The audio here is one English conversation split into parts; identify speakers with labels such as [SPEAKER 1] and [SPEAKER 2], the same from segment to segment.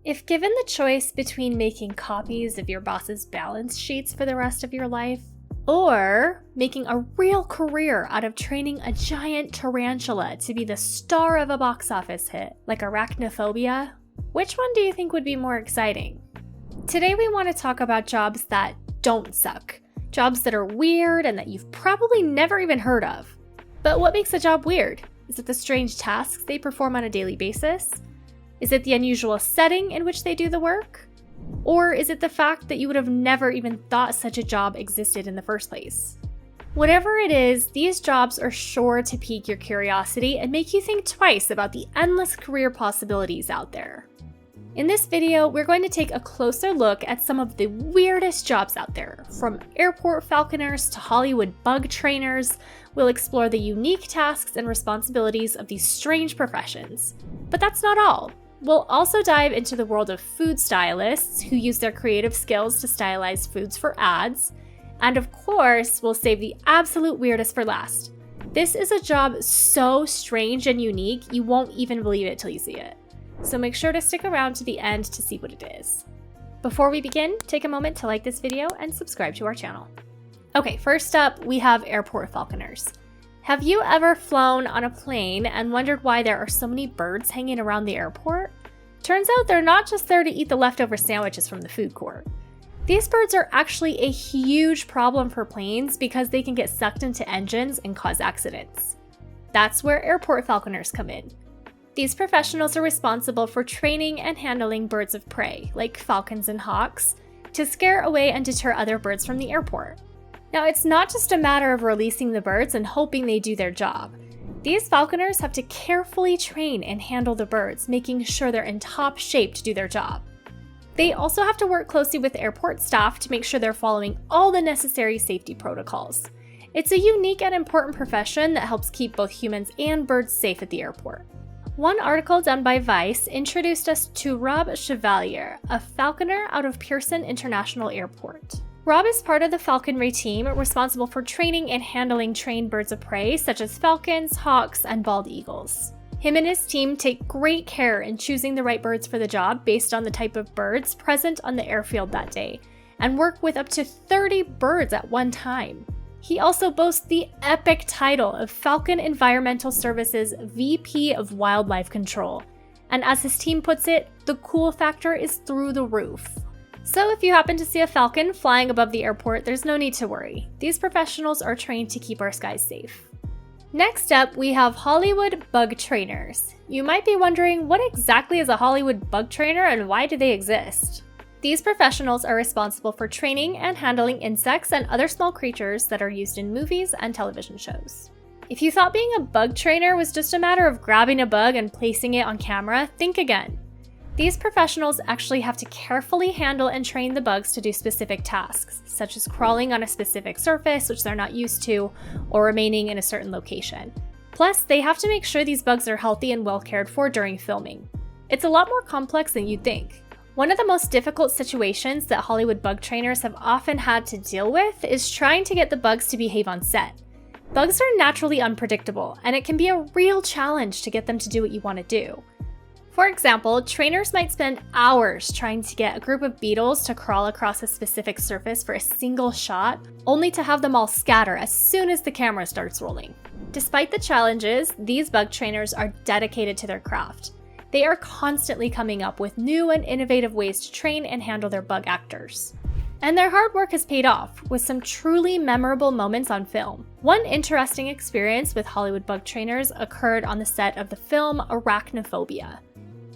[SPEAKER 1] If given the choice between making copies of your boss's balance sheets for the rest of your life, or making a real career out of training a giant tarantula to be the star of a box office hit, like Arachnophobia, which one do you think would be more exciting? Today we want to talk about jobs that don't suck. Jobs that are weird and that you've probably never even heard of. But what makes a job weird? Is it the strange tasks they perform on a daily basis? Is it the unusual setting in which they do the work? Or is it the fact that you would have never even thought such a job existed in the first place? Whatever it is, these jobs are sure to pique your curiosity and make you think twice about the endless career possibilities out there. In this video, we're going to take a closer look at some of the weirdest jobs out there. From airport falconers to Hollywood bug trainers, we'll explore the unique tasks and responsibilities of these strange professions. But that's not all. We'll also dive into the world of food stylists who use their creative skills to stylize foods for ads. And of course, we'll save the absolute weirdest for last. This is a job so strange and unique, you won't even believe it till you see it. So make sure to stick around to the end to see what it is. Before we begin, take a moment to like this video and subscribe to our channel. Okay, first up, we have airport falconers. Have you ever flown on a plane and wondered why there are so many birds hanging around the airport? Turns out they're not just there to eat the leftover sandwiches from the food court. These birds are actually a huge problem for planes because they can get sucked into engines and cause accidents. That's where airport falconers come in. These professionals are responsible for training and handling birds of prey, like falcons and hawks, to scare away and deter other birds from the airport. Now, it's not just a matter of releasing the birds and hoping they do their job. These falconers have to carefully train and handle the birds, making sure they're in top shape to do their job. They also have to work closely with airport staff to make sure they're following all the necessary safety protocols. It's a unique and important profession that helps keep both humans and birds safe at the airport. One article done by Vice introduced us to Rob Chevalier, a falconer out of Pearson International Airport. Rob is part of the falconry team responsible for training and handling trained birds of prey such as falcons, hawks, and bald eagles. Him and his team take great care in choosing the right birds for the job based on the type of birds present on the airfield that day, and work with up to 30 birds at one time. He also boasts the epic title of Falcon Environmental Services VP of Wildlife Control. And as his team puts it, the cool factor is through the roof. So if you happen to see a falcon flying above the airport, there's no need to worry. These professionals are trained to keep our skies safe. Next up, we have Hollywood bug trainers. You might be wondering, what exactly is a Hollywood bug trainer and why do they exist? These professionals are responsible for training and handling insects and other small creatures that are used in movies and television shows. If you thought being a bug trainer was just a matter of grabbing a bug and placing it on camera, think again. These professionals actually have to carefully handle and train the bugs to do specific tasks, such as crawling on a specific surface which they're not used to, or remaining in a certain location. Plus, they have to make sure these bugs are healthy and well cared for during filming. It's a lot more complex than you'd think. One of the most difficult situations that Hollywood bug trainers have often had to deal with is trying to get the bugs to behave on set. Bugs are naturally unpredictable, and it can be a real challenge to get them to do what you want to do. For example, trainers might spend hours trying to get a group of beetles to crawl across a specific surface for a single shot, only to have them all scatter as soon as the camera starts rolling. Despite the challenges, these bug trainers are dedicated to their craft. They are constantly coming up with new and innovative ways to train and handle their bug actors. And their hard work has paid off, with some truly memorable moments on film. One interesting experience with Hollywood bug trainers occurred on the set of the film Arachnophobia.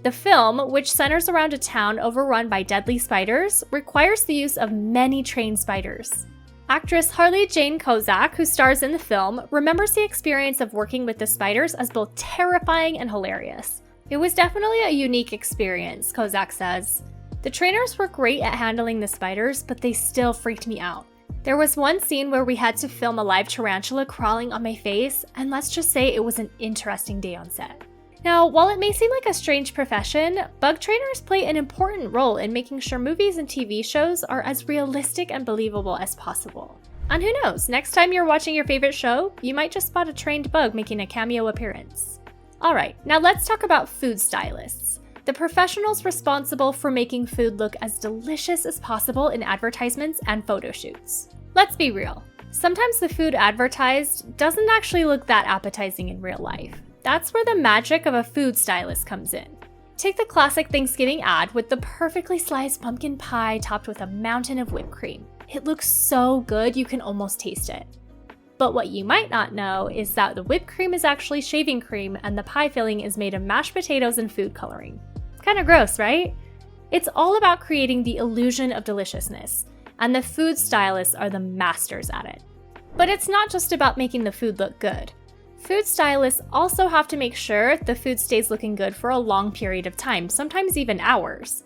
[SPEAKER 1] The film, which centers around a town overrun by deadly spiders, requires the use of many trained spiders. Actress Harley Jane Kozak, who stars in the film, remembers the experience of working with the spiders as both terrifying and hilarious. It was definitely a unique experience, Kozak says. The trainers were great at handling the spiders, but they still freaked me out. There was one scene where we had to film a live tarantula crawling on my face, and let's just say it was an interesting day on set. Now, while it may seem like a strange profession, bug trainers play an important role in making sure movies and TV shows are as realistic and believable as possible. And who knows, next time you're watching your favorite show, you might just spot a trained bug making a cameo appearance. Alright, now let's talk about food stylists. the professionals responsible for making food look as delicious as possible in advertisements and photo shoots. Let's be real. Sometimes the food advertised doesn't actually look that appetizing in real life. That's where the magic of a food stylist comes in. Take the classic Thanksgiving ad with the perfectly sliced pumpkin pie topped with a mountain of whipped cream. It looks so good you can almost taste it. But what you might not know is that the whipped cream is actually shaving cream and the pie filling is made of mashed potatoes and food coloring. Kind of gross, right? It's all about creating the illusion of deliciousness, and the food stylists are the masters at it. But it's not just about making the food look good. Food stylists also have to make sure the food stays looking good for a long period of time, sometimes even hours.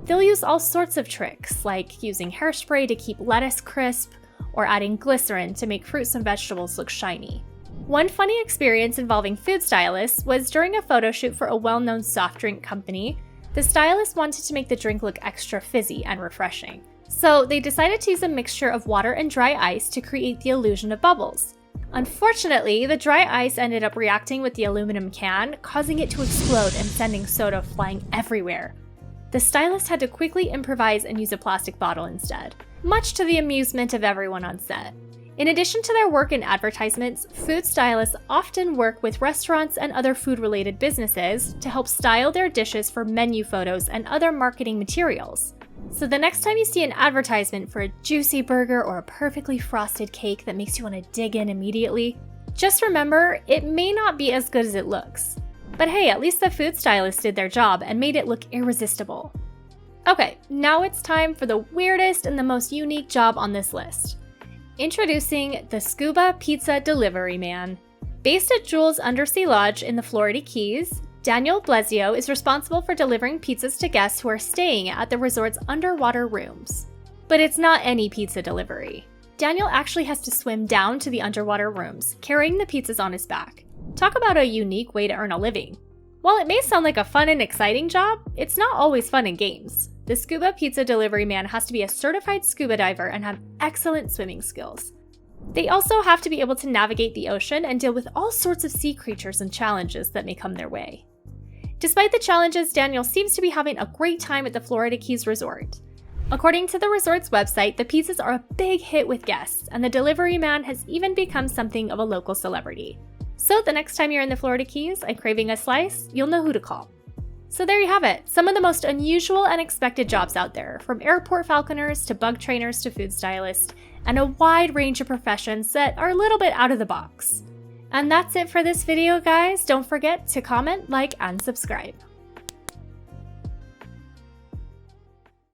[SPEAKER 1] They'll use all sorts of tricks, like using hairspray to keep lettuce crisp, or adding glycerin to make fruits and vegetables look shiny. One funny experience involving food stylists was during a photo shoot for a well-known soft drink company. The stylist wanted to make the drink look extra fizzy and refreshing. So they decided to use a mixture of water and dry ice to create the illusion of bubbles. Unfortunately, the dry ice ended up reacting with the aluminum can, causing it to explode and sending soda flying everywhere. The stylist had to quickly improvise and use a plastic bottle instead, much to the amusement of everyone on set. In addition to their work in advertisements, food stylists often work with restaurants and other food-related businesses to help style their dishes for menu photos and other marketing materials. So the next time you see an advertisement for a juicy burger or a perfectly frosted cake that makes you want to dig in immediately, just remember it may not be as good as it looks. But hey, at least the food stylist did their job and made it look irresistible. Okay, now it's time for the weirdest and the most unique job on this list. Introducing the Scuba Pizza Delivery Man. Based at Jules Undersea Lodge in the Florida Keys, Daniel Blesio is responsible for delivering pizzas to guests who are staying at the resort's underwater rooms. But it's not any pizza delivery. Daniel actually has to swim down to the underwater rooms, carrying the pizzas on his back. Talk about a unique way to earn a living. While it may sound like a fun and exciting job, it's not always fun and games. The Scuba Pizza Delivery Man has to be a certified scuba diver and have excellent swimming skills. They also have to be able to navigate the ocean and deal with all sorts of sea creatures and challenges that may come their way. Despite the challenges, Daniel seems to be having a great time at the Florida Keys Resort. According to the resort's website, the pizzas are a big hit with guests, and the delivery man has even become something of a local celebrity. So the next time you're in the Florida Keys and craving a slice, you'll know who to call. So there you have it, some of the most unusual and expected jobs out there, from airport falconers to bug trainers to food stylists, and a wide range of professions that are a little bit out of the box. And that's it for this video, guys. Don't forget to comment, like, and subscribe.